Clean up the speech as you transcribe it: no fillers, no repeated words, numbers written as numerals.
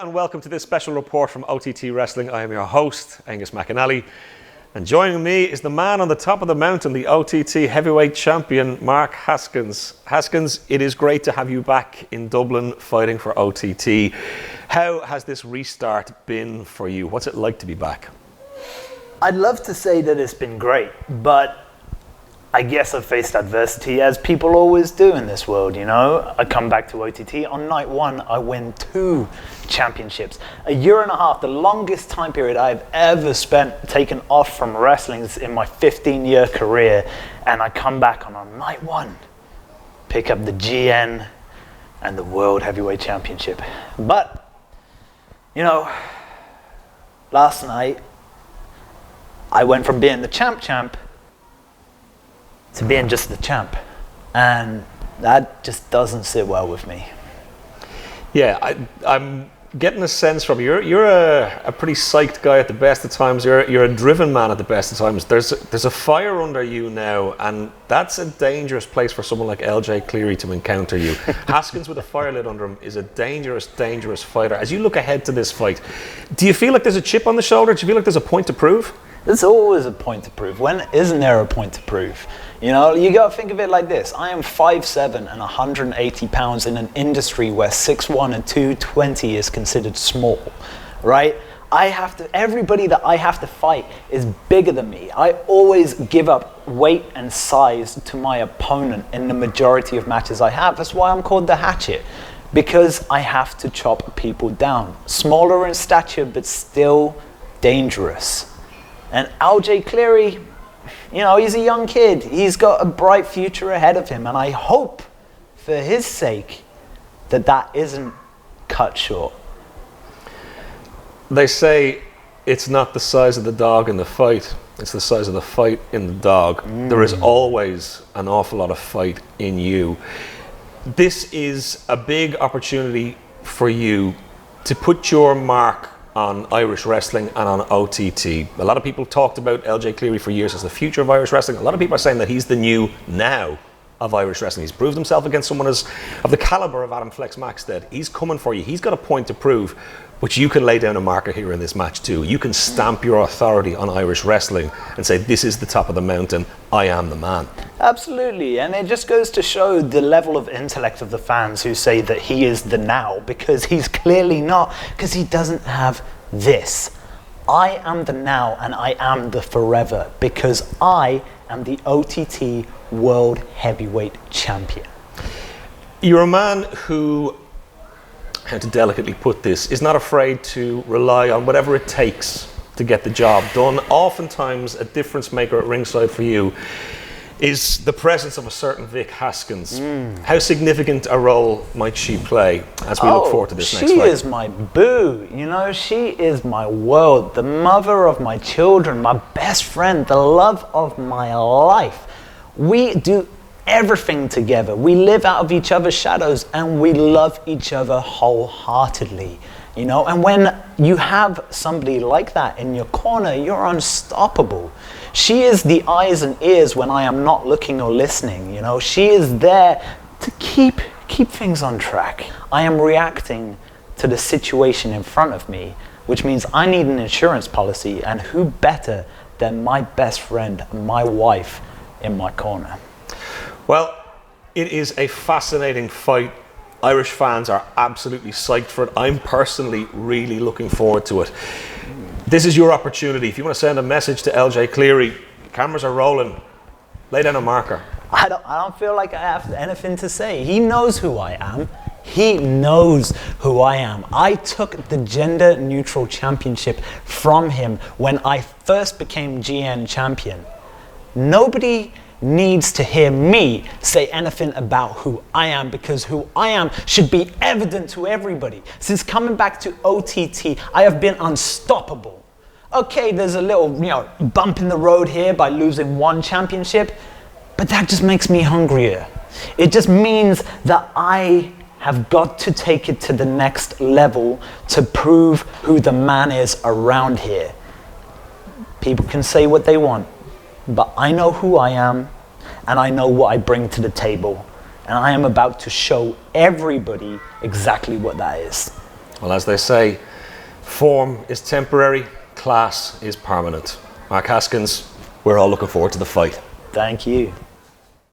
and welcome to this special report from OTT Wrestling. I am your host, Angus McAnally, and joining me is the man on the top of the mountain, the OTT heavyweight champion, Mark Haskins. Haskins, it is great to have you back in Dublin fighting for OTT. How has this restart been for you? What's it like to be back? I'd love to say that it's been great, but I guess I've faced adversity as people always do in this world, you know. I come back to OTT. On night one, I win 2 championships. A year and a half, the longest time period I've ever spent taken off from wrestling in my 15-year career. And I come back on night one, pick up the GN and the World Heavyweight Championship. But, you know, last night, I went from being the champ to being just the champ, and that just doesn't sit well with me. Yeah, I'm getting a sense from you. You're a pretty psyched guy at the best of times. You're a driven man at the best of times. There's a fire under you now, and that's a dangerous place for someone like LJ Cleary to encounter you. Haskins with a fire lit under him is a dangerous fighter. As you look ahead to this fight, do you feel like there's a chip on the shoulder? Do you feel like there's a point to prove? There's always a point to prove. When isn't there a point to prove? You know, you got to think of it like this. I am 5'7" and 180 pounds in an industry where 6'1" and 220 is considered small, right? Everybody that I have to fight is bigger than me. I always give up weight and size to my opponent in the majority of matches I have. That's why I'm called the Hatchet, because I have to chop people down. Smaller in stature, but still dangerous. And LJ Cleary, you know, he's a young kid. He's got a bright future ahead of him. And I hope, for his sake, that isn't cut short. They say it's not the size of the dog in the fight, it's the size of the fight in the dog. There is always an awful lot of fight in you. This is a big opportunity for you to put your mark on Irish wrestling and on OTT. A lot of people talked about LJ Cleary for years as the future of Irish wrestling. A lot of people are saying that he's the new now of Irish wrestling. He's proved himself against someone of the caliber of Adam Flex Maxted. He's coming for you. He's got a point to prove, but you can lay down a marker here in this match too. You can stamp your authority on Irish wrestling and say, this is the top of the mountain. I am the man. Absolutely, and it just goes to show the level of intellect of the fans who say that he is the now, because he's clearly not, because he doesn't have this. I am the now and I am the forever, because I am the OTT World Heavyweight Champion. You're a man who, how to delicately put this, is not afraid to rely on whatever it takes to get the job done. Oftentimes a difference maker at ringside for you is the presence of a certain Vic Haskins. How significant a role might she play as we look forward to this next fight? She is my boo, you know, she is my world, the mother of my children, my best friend, the love of my life. We do everything together. We live out of each other's shadows and we love each other wholeheartedly. You know, and when you have somebody like that in your corner, you're unstoppable. She is the eyes and ears when I am not looking or listening. You know, she is there to keep things on track. I am reacting to the situation in front of me, which means I need an insurance policy, and who better than my best friend, my wife, in my corner. Well, it is a fascinating fight. Irish fans are absolutely psyched for it. I'm personally really looking forward to it. This is your opportunity. If you want to send a message to LJ Cleary, cameras are rolling. Lay down a marker. I don't feel like I have anything to say. He knows who I am. He knows who I am. I took the gender neutral championship from him when I first became GN champion. Nobody needs to hear me say anything about who I am, because who I am should be evident to everybody. Since coming back to OTT, I have been unstoppable. Okay, there's a little, bump in the road here by losing 1 championship, but that just makes me hungrier. It just means that I have got to take it to the next level to prove who the man is around here. People can say what they want, but I know who I am, and I know what I bring to the table, and I am about to show everybody exactly what that is. Well, as they say, form is temporary, class is permanent. Mark Haskins, we're all looking forward to the fight. Thank you.